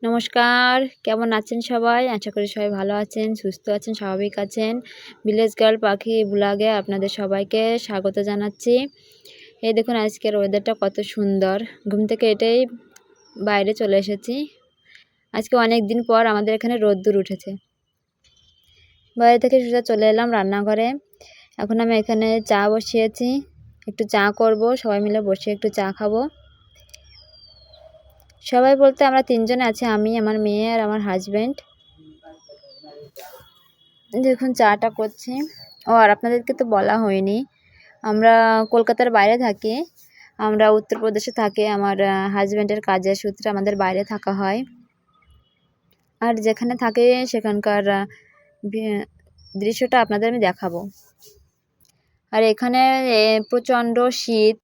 নমস্কার, কেমন আছেন সবাই? আশা করি সবাই ভালো আছেন, সুস্থ আছেন, স্বাভাবিক আছেন। ভিলেজ গার্ল পাখি ব্লগে আপনাদের সবাইকে স্বাগত জানাচ্ছি। এই দেখুন আজকের ওয়েদারটা কত সুন্দর। ঘুম থেকে এটাই বাইরে চলে এসেছি। আজকে অনেক দিন পর আমাদের এখানে রোদ্দুর উঠেছে। বাইরে থেকে সোজা চলে এলাম রান্নাঘরে। এখন আমি এখানে চা বসিয়েছি। একটু চা করব, সবাই মিলে বসে একটু চা খাবো। সবাই বলতে আমরা তিনজনে আছি, আমি, আমার মেয়ে আর আমার হাজব্যান্ড। দেখুন চাটা করছি। আর আপনাদেরকে তো বলা হয়নি, আমরা কলকাতার বাইরে থাকি। আমরা উত্তরপ্রদেশে থাকি। আমার হাজব্যান্ডের কাজের সূত্রে আমাদের বাইরে থাকা হয়। আর যেখানে থাকে সেখানকার দৃশ্যটা আপনাদের আমি দেখাবো। আর এখানে প্রচণ্ড শীত।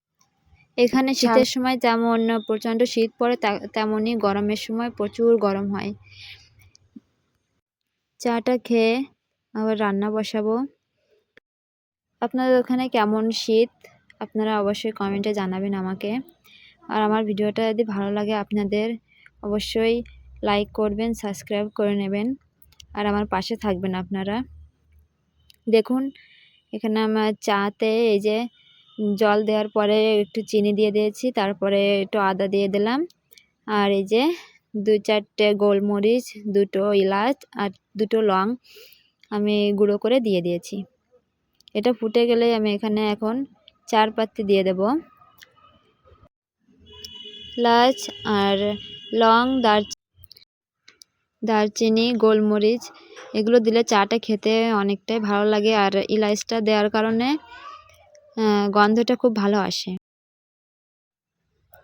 এখানে শীতের সময় যেমন প্রচণ্ড শীত পড়ে, তেমনই গরমের সময় প্রচুর গরম হয়। চাটা খেয়ে আবার রান্না বসাবো। আপনাদের ওখানে কেমন শীত আপনারা অবশ্যই কমেন্টে জানাবেন আমাকে। আর আমার ভিডিওটা যদি ভালো লাগে আপনাদের অবশ্যই লাইক করবেন, সাবস্ক্রাইব করে নেবেন আর আমার পাশে থাকবেন আপনারা। দেখুন এখানে আমার চাতে এই যে জল দেওয়ার পরে একটু চিনি দিয়ে দিয়েছি, তারপরে একটু আদা দিয়ে দিলাম, আর এই যে 2-4টে গোলমরিচ, 2টো এলাচ আর 2টো লং আমি গুঁড়ো করে দিয়ে দিয়েছি। এটা ফুটে গেলেই আমি এখানে এখন চার পাত্তি দিয়ে দেব। এলাচ আর লং, দারচিনি, গোলমরিচ এগুলো দিলে চাটা খেতে অনেকটাই ভালো লাগে। আর এলাচটা দেওয়ার কারণে গন্ধটা খুব ভালো আসে।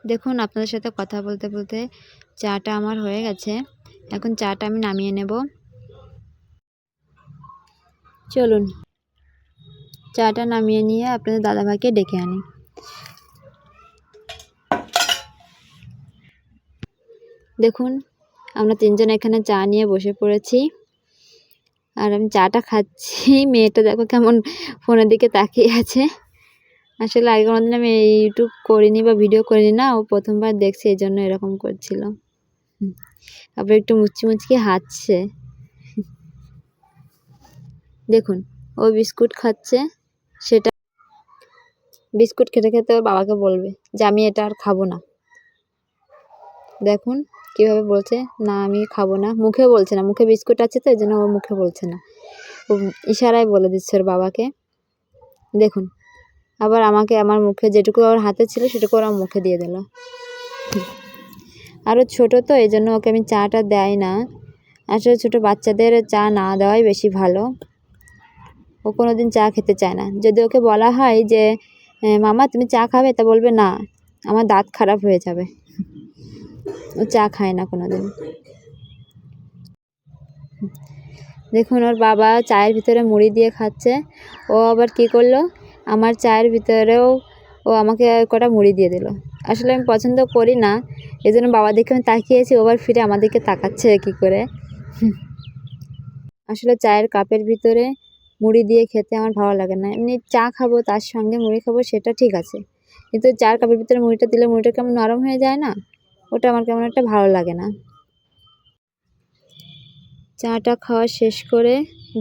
দেখুন আপনাদের সাথে কথা বলতে বলতে চাটা আমার হয়ে গেছে। এখন চাটা আমি নামিয়ে নেব। চলুন চাটা নামিয়ে নিয়ে আপনাদের দাদাভাইকে ডেকে আনি। দেখুন আমরা তিনজন এখানে চা নিয়ে বসে পড়েছি আর আমি চাটা খাচ্ছি। মেয়েটা দেখো কেমন ফোনের দিকে তাকিয়ে আছে। আসলে আগে কোনোদিন আমি ইউটিউব করিনি বা ভিডিও করিনি না, ও প্রথমবার দেখছে, এই জন্য এরকম করছিল। তারপরে একটু মুচকি মুচকি হাসছে। দেখুন ও বিস্কুট খাচ্ছে, সেটা বিস্কুট খেতে খেতে ওর বাবাকে বলবে যে আমি এটা আর খাবো না। দেখুন কীভাবে বলছে, না আমি খাবো না। মুখে বলছে না, মুখে বিস্কুট আছে তো এই জন্য ও মুখে বলছে না, ও ইশারায় বলে দিচ্ছে ওর বাবাকে। দেখুন আবার আমাকে আমার মুখে যেটুকু ওর হাতে ছিল সেটুকু ওর মুখে দিয়ে দিল। আরও ছোটো তো এই জন্য ওকে আমি চাটা দেয় না। আসলে ছোটো বাচ্চাদের চা না দেওয়াই বেশি ভালো। ও কোনো দিন চা খেতে চায় না। যদি ওকে বলা হয় যে মামা তুমি চা খাবে, তা বলবে না, আমার দাঁত খারাপ হয়ে যাবে। ও চা খায় না কোনো দিন। দেখুন ওর বাবা চায়ের ভিতরে মুড়ি দিয়ে খাচ্ছে। ও আবার কী করলো, আমার চায়ের ভিতরেও ও আমাকে কটা মুড়ি দিয়ে দিল। আসলে আমি পছন্দ করি না, এই জন্য বাবা দিকে আমি তাকিয়েছি, আবার ফিরে আমার দিকে তাকাচ্ছে কী করে। আসলে চায়ের কাপের ভিতরে মুড়ি দিয়ে খেতে আমার ভালো লাগে না। এমনি চা খাবো তার সঙ্গে মুড়ি খাবো সেটা ঠিক আছে, কিন্তু চায়ের কাপের ভিতরে মুড়িটা দিলে মুড়িটা কেমন নরম হয়ে যায় না, ওটা আমার কেমন একটা ভালো লাগে না। চাটা খাওয়া শেষ করে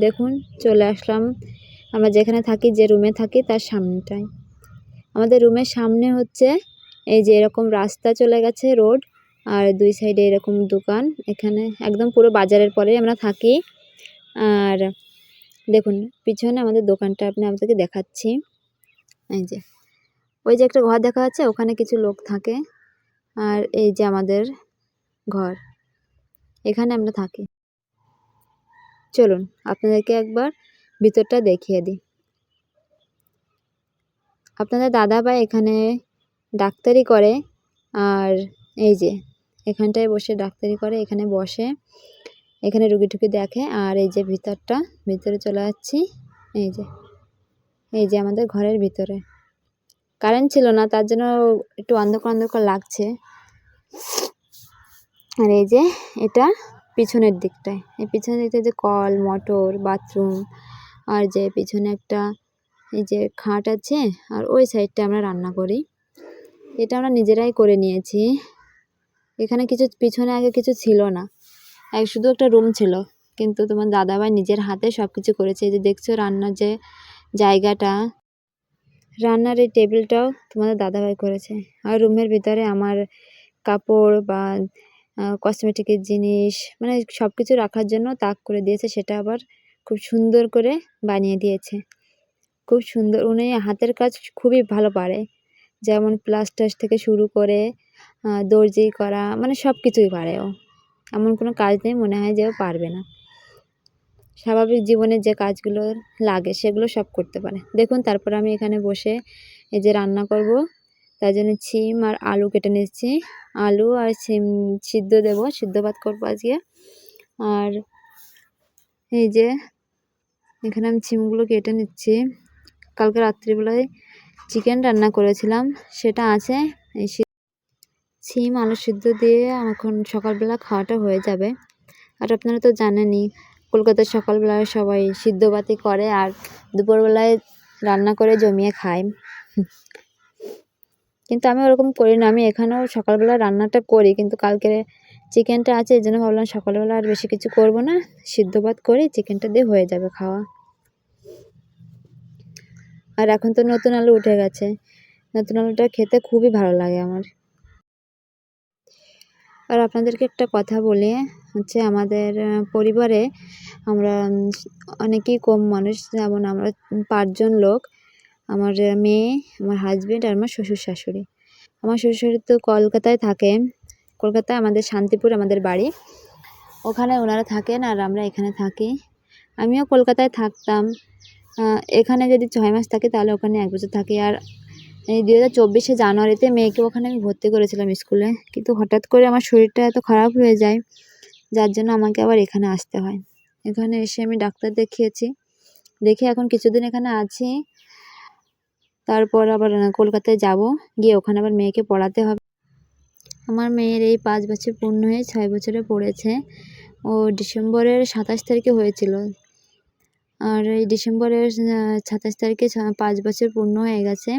দেখুন চলে আসলাম আমরা যেখানে থাকি, যে রুমে থাকি তার সামনেটায়। আমাদের রুমের সামনে হচ্ছে এই যে এরকম রাস্তা চলে গেছে, রোড, আর দুই সাইডে এরকম দোকান। এখানে একদম পুরো বাজারের পরেই আমরা থাকি। আর দেখুন পিছনে আমাদের দোকানটা আপনি আপনাদেরকে দেখাচ্ছি। এই যে ওই যে একটা ঘর দেখা যাচ্ছে, ওখানে কিছু লোক থাকে। আর এই যে আমাদের ঘর, এখানে আমরা থাকি। চলুন আপনাদেরকে একবার ভিতরটা দেখিয়ে দিই। আপনাদের দাদাভাই এখানে ডাক্তারি করে, আর এই যে এখানটায় বসে ডাক্তারি করে, এখানে বসে, এখানে রুগী টুগি দেখে। আর এই যে ভিতরটা, ভিতরে চলে যাচ্ছি। এই যে আমাদের ঘরের ভিতরে কারেন্ট ছিল না, তার জন্য একটু অন্ধকার অন্ধকার লাগছে। আর এই যে এটা পিছনের দিকটায়, এই পিছনের দিকটায় যে কল, মোটর, বাথরুম, আর যে পিছনে একটা এই যে খাট আছে, আর ওই সাইডটা আমরা রান্না করি। এটা আমরা নিজেরাই করে নিয়েছি। এখানে কিছু পিছনে আগে কিছু ছিল না, শুধু একটা রুম ছিল, কিন্তু তোমার দাদাভাই নিজের হাতে সব কিছু করেছে। এই যে দেখছো রান্নার যে জায়গাটা, রান্নার এই টেবিলটাও তোমাদের দাদাভাই করেছে। আর রুমের ভিতরে আমার কাপড় বা কসমেটিকের জিনিস মানে সব কিছু রাখার জন্য তাক করে দিয়েছে, সেটা আবার খুব সুন্দর করে বানিয়ে দিয়েছে। খুব সুন্দর, উনি হাতের কাজ খুবই ভালো পারে, যেমন প্লাস্টার থেকে শুরু করে দর্জি করা, মানে সব কিছুই পারে ও। এমন কোনো কাজ নেই মনে হয় যে ও পারবে না। স্বাভাবিক জীবনে যে কাজগুলো লাগে সেগুলো সব করতে পারে। দেখুন তারপর আমি এখানে বসে এই যে রান্না করব, তার জন্য সিম আর আলু কেটে নিচ্ছি। আলু আর সিম সিদ্ধ দেব, সিদ্ধ ভাত করবো আজকে। আর এই যে এখানে আমি সিমগুলো কেটে নিচ্ছি। কালকে রাত্রিবেলায় চিকেন রান্না করেছিলাম, সেটা আছে। এই সিম আলু সিদ্ধ দিয়ে এখন সকালবেলা খাওয়াটা হয়ে যাবে। আর আপনারা তো জানেনই কলকাতার সকালবেলায় সবাই সিদ্ধ ভাতই করে আর দুপুরবেলায় রান্না করে জমিয়ে খায়। কিন্তু আমি ওরকম করি না, আমি এখানেও সকালবেলা রান্নাটা করি, কিন্তু কালকে চিকেনটা আছে এই জন্য ভাবলাম সকালবেলা আর বেশি কিছু করব না, সিদ্ধ ভাত করে চিকেনটা দিয়ে হয়ে যাবে খাওয়া। আর এখন তো নতুন আলু উঠে গেছে, নতুন আলুটা খেতে খুবই ভালো লাগে আমার। আর আপনাদেরকে একটা কথা বলি, হচ্ছে আমাদের পরিবারে আমরা অনেকেই কম মানুষ, যেমন আমরা 5 জন লোক, আমার মেয়ে, আমার হাজবেন্ড আর আমার শ্বশুর শাশুড়ি। আমার শ্বশুর শাশুড়ি তো কলকাতায় থাকে, কলকাতায় আমাদের শান্তিপুর আমাদের বাড়ি, ওখানে ওনারা থাকেন আর আমরা এখানে থাকি। আমিও কলকাতায় থাকতাম, এখানে যদি 6 মাস থাকি তাহলে ওখানে 1 বছর থাকি। আর এই 2024 জানুয়ারিতে মেয়েকে ওখানে আমি ভর্তি করেছিলাম স্কুলে, কিন্তু হঠাৎ করে আমার শরীরটা এত খারাপ হয়ে যায়, যার জন্য আমাকে আবার এখানে আসতে হয়। এখানে এসে আমি ডাক্তার দেখিয়েছি, দেখে এখন কিছুদিন এখানে আছি, তারপর আবার কলকাতায় যাব, গিয়ে ওখানে আবার মেয়েকে পড়াতে হবে। আমার মেয়ের এই 5 বছর পূর্ণ হয়ে 6 বছরে পড়েছে। ও ডিসেম্বরের 27 তারিখে হয়েছিল, আর এই ডিসেম্বরের 27 তারিখে 5 বছর পূর্ণ হয়ে গেছে।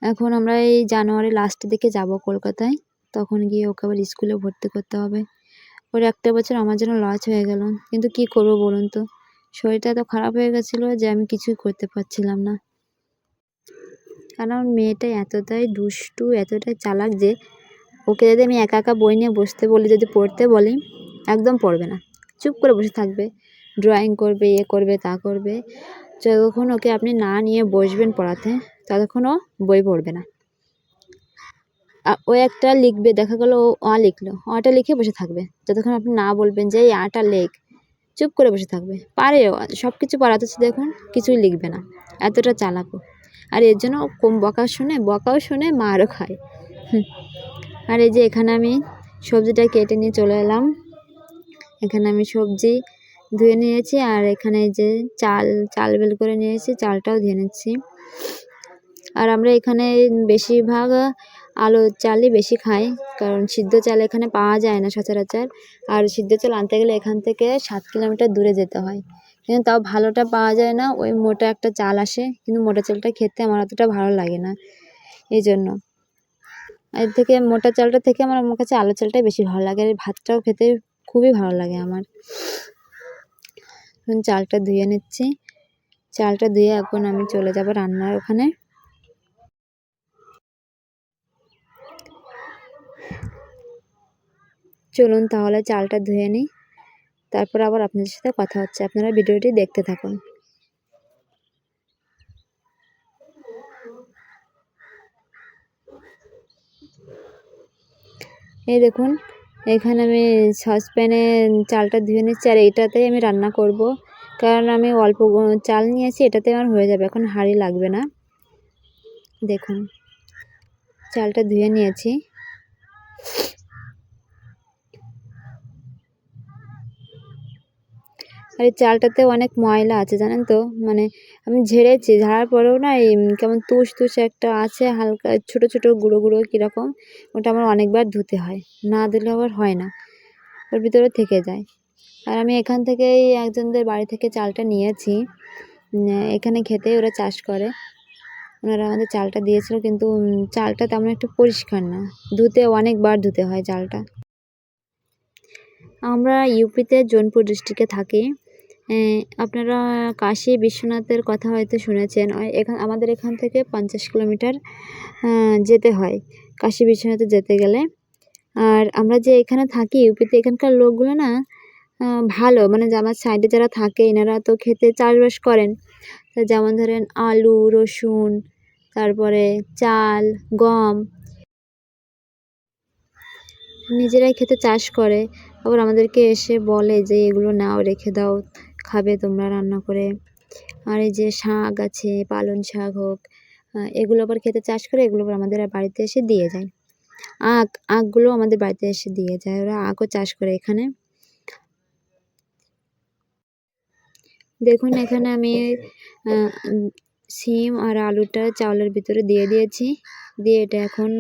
এখন আমরা এই জানুয়ারি লাস্টের দিকে যাব কলকাতায়, তখন গিয়ে ওকে আবার স্কুলে ভর্তি করতে হবে। ওর একটা বছর আমার জন্য লস হয়ে গেল, কিন্তু কি করব বলুন তো, শরীরটা এত খারাপ হয়ে গেছিলো যে আমি কিছুই করতে পারছিলাম না। কারণ মেয়েটা এতটাই দুষ্টু, এতটাই চালাক যে ওকে যদি আমি একা একা বই নিয়ে বসতে বলি, যদি পড়তে বলি, একদম পড়বে না, চুপ করে বসে থাকবে, ড্রয়িং করবে, করবে তা করবে। যতক্ষণ ওকে আপনি না নিয়ে বসবেন পড়াতে, ততক্ষণ ও বই পড়বে না। ও একটা লিখবে, দেখা গেলো ও আ লিখলো, আটা লিখে বসে থাকবে, যতক্ষণ আপনি না বলবেন যে এই আটা লেখ, চুপ করে বসে থাকবে। পারে সব কিছু পারাতেছে, দেখুন কিছুই লিখবে না, এতটা চালাক। আর এর জন্য কম বকাও শুনে মারও খায়। আর এই যে এখানে আমি সবজিটা কেটে নিয়ে চলে এলাম, এখানে আমি সবজি ধুয়ে নিয়েছি, আর এখানে যে চাল বের করে নিয়েছি, চালটাও ধুয়ে নিচ্ছি। আর আমরা এখানে বেশিরভাগ আলুর চালই বেশি খাই, কারণ সিদ্ধ চাল এখানে পাওয়া যায় না সচরাচর। আর সিদ্ধ চাল আনতে গেলে এখান থেকে 7 কিলোমিটার দূরে যেতে হয়, কিন্তু তাও ভালোটা পাওয়া যায় না। ওই মোটা একটা চাল আসে, কিন্তু মোটা চালটা খেতে আমার অতটা ভালো লাগে না, এই জন্য এর থেকে মোটা চালটা থেকে আমার কাছে আলু চালটাই বেশি ভালো লাগে। আর ভাতটাও খেতে খুবই ভালো লাগে আমার। এখন চালটা ধুয়ে নিচ্ছি, চালটা ধুয়ে এখন আমি চলে যাব রান্নার ওখানে। চলুন তাহলে চালটা ধুয়ে নিই, তারপর আবার আপনাদের সাথে কথা হচ্ছে। আপনারা ভিডিওটি দেখতে থাকুন। এই দেখুন এখানে আমি সসপ্যানে চালটা ধুয়ে নিচ্ছি, আর এইটাতেই আমি রান্না করব, কারণ আমি অল্প চাল নিয়েছি, এটাতে আমার হয়ে যাবে, এখন হাঁড়ি লাগবে না। দেখুন চালটা ধুয়ে নিয়েছি। আর এই চালটাতে অনেক ময়লা আছে জানেন তো, মানে আমি ঝেড়েছি, ঝাড়ার পরেও না এই কেমন তুষ একটা আছে, হালকা ছোট ছোট গুঁড়ো গুঁড়ো কীরকম, ওটা আমার অনেকবার ধুতে হয়, না ধুলে আবার হয় না, ওর ভিতরে থেকে যায়। আর আমি এখান থেকেই একজনদের বাড়ি থেকে চালটা নিয়েছি, এখানে খেতে ওরা চাষ করে, ওনারা আমাদের চালটা দিয়েছিল, কিন্তু চালটা তেমন একটা পরিষ্কার না, ধুতে অনেকবার ধুতে হয় চালটা। আমরা ইউপিতে জৌনপুর ডিস্ট্রিক্টে থাকি। আপনারা কাশী বিশ্বনাথের কথা হয়তো শুনেছেন। আমাদের এখান থেকে 50 কিলোমিটার যেতে হয় কাশী বিশ্বনাথে যেতে গেলে। আর আমরা যে এখানে থাকি ইউপিতে, এখানকার লোকগুলো না ভালো, মানে আমার সাইডে যারা থাকে এনারা তো খেতে চাষবাস করেন। তো যেমন ধরেন আলু, রসুন, তারপরে চাল, গম নিজেরাই খেতে চাষ করে। আবার আমাদেরকে এসে বলে যে এগুলো নাও, রেখে দাও, খাবে তোমরা রান্না করে। আর এই যে শাক আছে, পালং শাক হোক, এগুলো আবার খেতে চাষ করে, এগুলো আবার আমাদের বাড়িতে এসে দিয়ে যায়। আখগুলো আমাদের বাড়িতে এসে দিয়ে যায়, ওরা আখও চাষ করে এখানে। দেখুন এখানে আমি সিম আর আলুটা চাউলের ভিতরে দিয়ে দিয়েছি, দিয়ে এটা এখন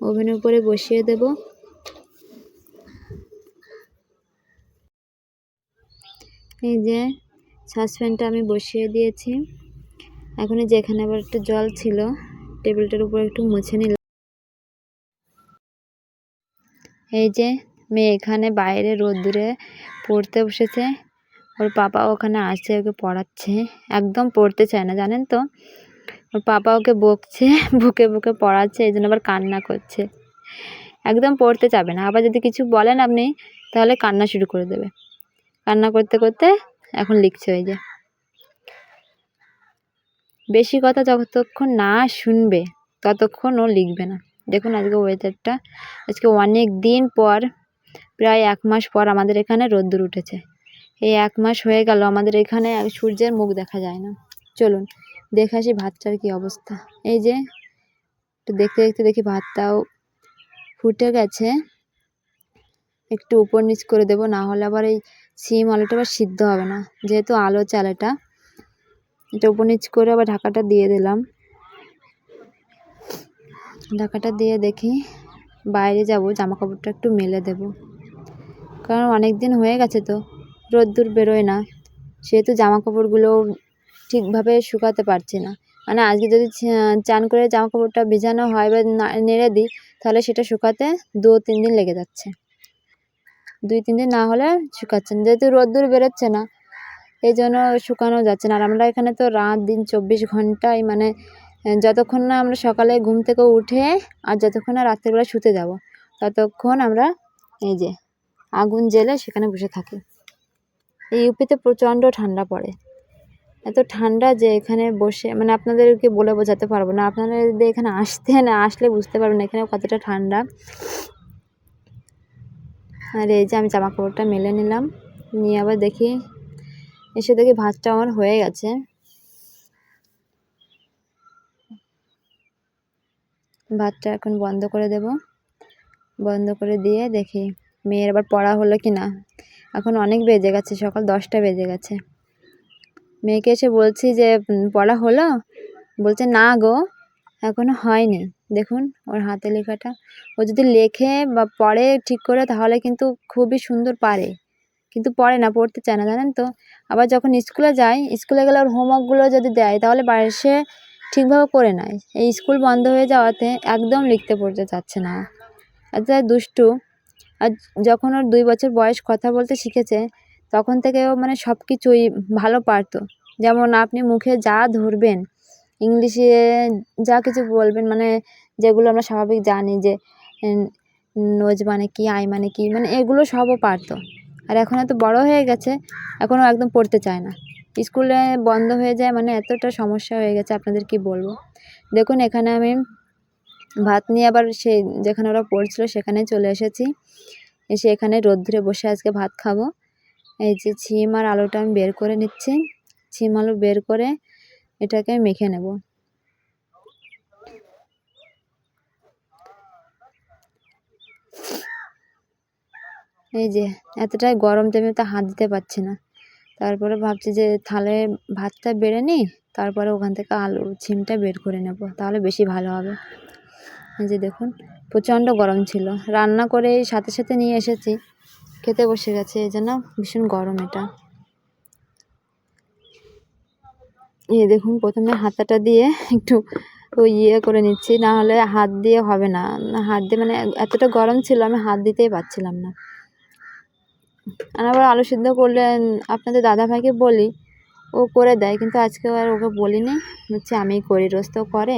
ওভেনের উপরে বসিয়ে দেব। এই যে সসপ্যানটা আমি বসিয়ে দিয়েছি। এখন যেখানে আবার একটু জল ছিল, টেবিলটার উপর একটু মুছে নিলাম। এই যে মেয়ে এখানে বাইরে রোদ্দুরে পড়তে বসেছে, ওর পাপা ওখানে আসছে, ওকে পড়াচ্ছে। একদম পড়তে চায় না জানেন তো, ওর পাপা ওকে বকছে, বুকে বুকে পড়াচ্ছে, এই জন্য আবার কান্না করছে। একদম পড়তে চাবে না, আবার যদি কিছু বলেন আপনি তাহলে কান্না শুরু করে দেবে। কান্না করতে করতে এখন লিখছে। ওই যে বেশি কথা যতক্ষণ না শুনবে ততক্ষণ ও লিখবে না। দেখুন আজকে ওয়েদারটা, আজকে অনেক দিন পর, প্রায় 1 মাস পর আমাদের এখানে রোদ্দুর উঠেছে। এই 1 মাস হয়ে গেল আমাদের এখানে সূর্যের মুখ দেখা যায় না। চলুন দেখে আসি ভাতটার কি অবস্থা। এই যে একটু দেখতে দেখতে দেখি ভাতটাও ফুটে গেছে। একটু উপর নিচ করে দেব, না হলে আবার এই সিম আলুটা আবার সিদ্ধ হবে না, যেহেতু আলো চাল এটা উপর নিচ করে আবার ঢাকাটা দিয়ে দিলাম। ঢাকাটা দিয়ে দেখি বাইরে যাব, জামা কাপড়টা একটু মেলে দেব, কারণ অনেক দিন হয়ে গেছে তো রোদ্দুর বেরোয় না, সেহেতু জামা কাপড়গুলো ঠিকভাবে শুকাতে পারছি না। মানে আজকে যদি চান করে জামা কাপড়টা ভিজানো হয় বা নেড়ে দিই, তাহলে সেটা শুকাতে 2-3 দিন লেগে যাচ্ছে। 2-3 দিন না হলে শুকাচ্ছে না, যেহেতু রোদ্দুর বেরোচ্ছে না এই জন্য শুকানো যাচ্ছে না। আর আমরা এখানে তো রাত দিন 24 ঘন্টাই, মানে যতক্ষণ না আমরা সকালে ঘুম থেকে উঠে আর যতক্ষণ না রাত্রিবেলা শুতে যাব, ততক্ষণ আমরা এই যে আগুন জ্বেলে সেখানে বসে থাকি। এই ইউপিতে প্রচণ্ড ঠান্ডা পড়ে, এত ঠান্ডা যে এখানে বসে, মানে আপনাদেরকে বলে বোঝাতে পারবো না। আপনারা যদি এখানে আসলে বুঝতে পারবেন এখানে কতটা ঠান্ডা। আর এই যে আমি জামা কাপড়টা মেলে নিলাম, নিয়ে আবার দেখি, এসে দেখি ভাতটা আমার হয়ে গেছে। ভাতটা এখন বন্ধ করে দেব, বন্ধ করে দিয়ে দেখি মেয়ের আবার পড়া হলো কি না। এখন অনেক বেজে গেছে, সকাল 10টা বেজে গেছে। মেয়েকে এসে বলছি যে পড়া হলো, বলছে না গো এখনো হয়নি। দেখুন ওর হাতে লেখাটা, ও যদি লেখে বা পড়ে ঠিক করে তাহলে কিন্তু খুবই সুন্দর পারে, কিন্তু পড়ে না, পড়তে চায় না জানেন তো। আবার যখন স্কুলে যায়, স্কুলে গেলে ওর হোমওয়ার্কগুলো যদি দেয় তাহলে সে ঠিকভাবে করে নেয়। এই স্কুল বন্ধ হয়ে যাওয়াতে একদম লিখতে পড়তে চাচ্ছে না, এতটাই দুষ্টু। আর যখন ওর 2 বছর বয়স কথা বলতে শিখেছে, তখন থেকে ও মানে সব কিছুই ভালো পারতো। যেমন আপনি মুখে যা ধরবেন, ইংলিশে যা কিছু বলবেন, মানে যেগুলো আমরা স্বাভাবিক জানি যে নোজ মানে কি, আই মানে কি, মানে এগুলো সবও পারতো। আর এখন এত বড় হয়ে গেছে, এখনও একদম পড়তে চায় না। স্কুলে বন্ধ হয়ে যায় মানে এতটা সমস্যা হয়ে গেছে আপনাদের কি বলবো। দেখুন এখানে আমি ভাত নিয়ে আবার সেই যেখানে ওরা পড়ছিল সেখানে চলে এসেছি, এসে এখানে রোদ্দুরে বসে আজকে ভাত খাবো। এই যে ছিম আর আলুটা আমি বের করে নিচ্ছি, ছিম আলু বের করে এটাকে মেখে নেব। এই যে এতটাই গরম যে আমি তো হাত দিতে পারছি না। তারপরে ভাবছি যে থালে ভাতটা বেড়ে নিই, তারপরে ওখান থেকে আলু ছিমটা বের করে নেব, তাহলে বেশি ভালো হবে। এই যে দেখুন প্রচণ্ড গরম ছিল, রান্না করে সাথে সাথে নিয়ে এসেছি, খেতে বসে গেছে, এই জন্য ভীষণ গরম এটা। এই দেখুন প্রথমে হাতাটা দিয়ে একটু ইয়ে করে নিচ্ছি, না হলে হাত দিয়ে হবে না। হাত দিয়ে মানে এতটা গরম ছিল আমি হাত দিতেই পারছিলাম না। আর আবার আলু সিদ্ধ করলে আপনাদের দাদাভাইকে বলি, ও করে দেয়, কিন্তু আজকে আর ওকে বলিনি, হচ্ছে আমিই করি, রোজ তো করে,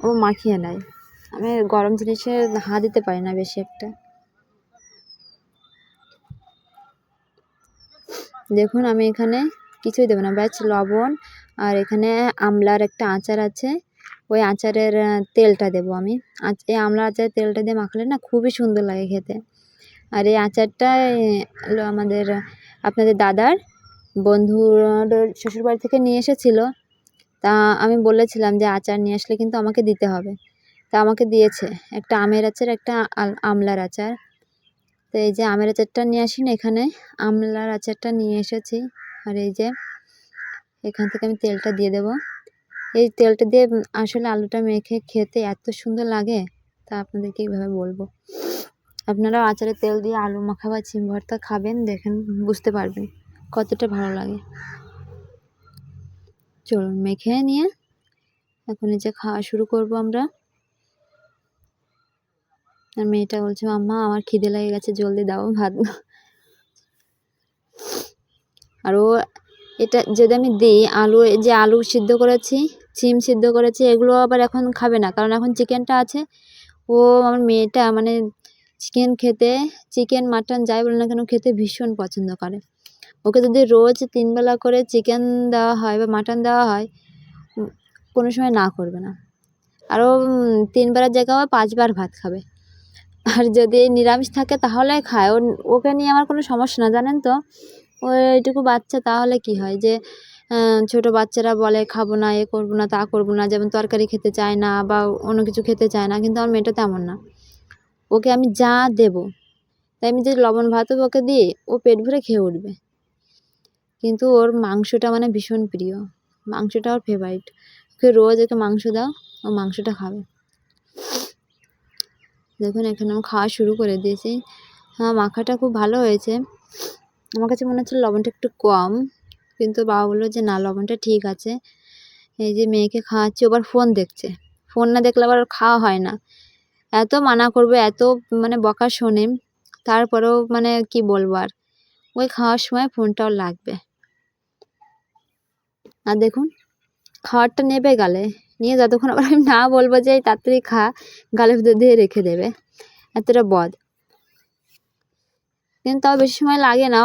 ও মাখিয়ে নেয়। আমি গরম জিনিসে হাত দিতে পারি না বেশি একটা। দেখুন আমি এখানে কিছুই দেবো না, ব্যাস লবণ আর এখানে আমলার একটা আচার আছে, ওই আচারের তেলটা দেবো আমি। এই আমলার আচারের তেলটা দিয়ে মাখলে না খুবই সুন্দর লাগে খেতে। আর এই আচারটা হলো আমাদের আপনাদের দাদার বন্ধুর শ্বশুরবাড়ি থেকে নিয়ে এসেছিলো। তা আমি বলেছিলাম যে আচার নিয়ে আসলে কিন্তু আমাকে দিতে হবে, তা আমাকে দিয়েছে একটা আমের আচার, একটা আমলার আচার। তো এই যে আমের আচারটা নিয়ে আসিনি, এখানে আমলার আচারটা নিয়ে এসেছি। আর এই যে এখান থেকে আমি তেলটা দিয়ে দেব। এই তেলটা দিয়ে আসলে আলুটা মেখে খেতে এত সুন্দর লাগে, তা আপনাদেরকে কীভাবে বলবো। আপনারাও আচারের তেল দিয়ে আলু মাখা বা সিম ভর্তা খাবেন, দেখেন বুঝতে পারবেন কতটা ভালো লাগে। চলুন মেখে নিয়ে এখন এই যে খাওয়া শুরু করব আমরা। আর মেয়েটা বলছে মাম্মা আমার খিদে লেগে গেছে, জলদি দাও ভাত। আর ও এটা যদি আমি দিই আলু, যে আলু সিদ্ধ করেছি, সিম সিদ্ধ করেছি, এগুলো আবার এখন খাবে না, কারণ এখন চিকেনটা আছে। ও আমার মেয়েটা মানে চিকেন খেতে, চিকেন মাটন যাই বলে না কেন খেতে ভীষণ পছন্দ করে। ওকে যদি রোজ 3 বেলা করে চিকেন দেওয়া হয় বা মাটন দেওয়া হয়, কোনো সময় না করবে না। আরও 3 বেলার জায়গায় 5 বার ভাত খাবে। আর যদি নিরামিষ থাকে তাহলে খায়। ওকে নিয়ে আমার কোনো সমস্যা না, জানেন তো। ওইটুকু বাচ্চা, তাহলে কি হয় যে ছোটো বাচ্চারা বলে খাবো না, এ করবো না, তা করবো না, যেমন তরকারি খেতে চায় না বা অন্য কিছু খেতে চায় না, কিন্তু আমার মেয়েটা তেমন না। ওকে আমি যা দেবো, তাই আমি যদি লবণ ভাতও ওকে দিই ও পেট ভরে খেয়ে উঠবে। কিন্তু ওর মাংসটা মানে ভীষণ প্রিয়, মাংসটা ওর ফেভারিট। ওকে রোজ ওকে মাংস দাও, ও মাংসটা খাবে। দেখুন এখানে আমি খাওয়া শুরু করে দিয়েছি। হ্যাঁ, মাখাটা খুব ভালো হয়েছে। আমার কাছে মনে হচ্ছিল লবণটা একটু কম, কিন্তু বাবা বললো যে না লবণটা ঠিক আছে। এই যে মেয়েকে খাওয়াচ্ছি, আবার ফোন দেখছে, ফোন না দেখলে আবার খাওয়া হয় না। এত মানা করবে, এত মানে বকা শোনে, তারপরেও মানে কি বলবো আর, ওই খাওয়ার সময় ফোনটাও লাগবে। আর দেখুন খাবারটা নেবে গালে নিয়ে, যতক্ষণ আবার আমি না বলবো যে তাড়াতাড়ি খা, গালের ভিতর দিয়ে রেখে দেবে, এতটা বদ। কিন্তু তাও বেশি সময় লাগে না,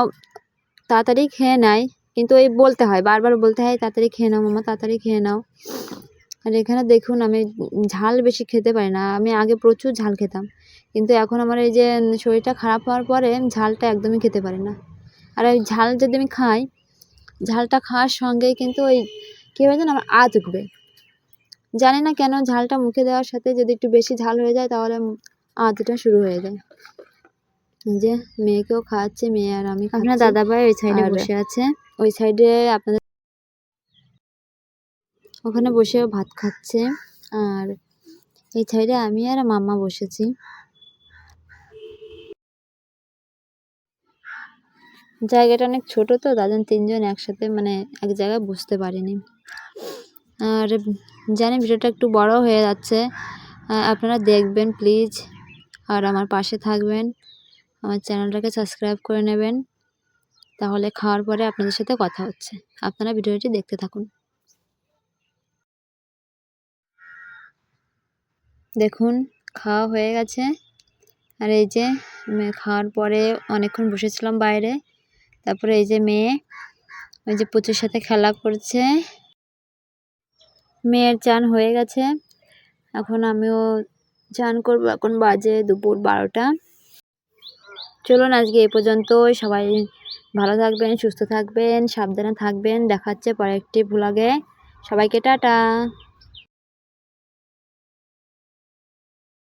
তাড়াতাড়ি খেয়ে নেয়, কিন্তু ওই বলতে হয়, বারবার বলতে হয় তাড়াতাড়ি খেয়ে নাও মামা, তাড়াতাড়ি খেয়ে নাও। আর এখানে দেখুন আমি ঝাল বেশি খেতে পারি না, আমি আগে প্রচুর ঝাল খেতাম, কিন্তু এখন আমার এই যে শরীরটা খারাপ হওয়ার পরে ঝালটা একদমই খেতে পারি না। আর ওই ঝাল যদি আমি খাই, ঝালটা খাওয়ার সঙ্গেই কিন্তু ওই কী হয় যেন আমার আঁত উঠবে, জানি না কেন। ঝালটা মুখে দেওয়ার সাথে যদি একটু বেশি ঝাল হয়ে যায় তাহলে আঁতটা শুরু হয়ে যায়। যে মেয়েকেও খাওয়াচ্ছে, মেয়ে আর আমি। আপনার দাদাভাই ওই সাইডে বসে আছে, ওই সাইডে আপনাদের ওখানে বসে ভাত খাচ্ছে, আর এই সাইডে আমি আর মাম্মা বসেছি। জায়গাটা অনেক ছোট তো, তার জন্য 3 জন একসাথে মানে এক জায়গায় বসতে পারিনি। আর জানি ভিডিওটা একটু বড় হয়ে যাচ্ছে, আপনারা দেখবেন প্লিজ, আর আমার পাশে থাকবেন, আমার চ্যানেলটাকে সাবস্ক্রাইব করে নেবেন। তাহলে খাওয়ার পরে আপনাদের সাথে কথা হচ্ছে, আপনারা ভিডিওটি দেখতে থাকুন। দেখুন খাওয়া হয়ে গেছে, আর এই যে খাওয়ার পরে অনেকক্ষণ বসেছিলাম বাইরে, তারপরে এই যে মেয়ে ওই যে পুচুর সাথে খেলা করছে। মেয়ের চান হয়ে গেছে, এখন আমিও চান করব। এখন বাজে দুপুর 12টা। চলুন আজকে এই পর্যন্তই। সবাই ভালো থাকবেন, সুস্থ থাকবেন, সাবধানে থাকবেন। দেখা হচ্ছে পরের একটি ভ্লগে। সবাইকে টাটা।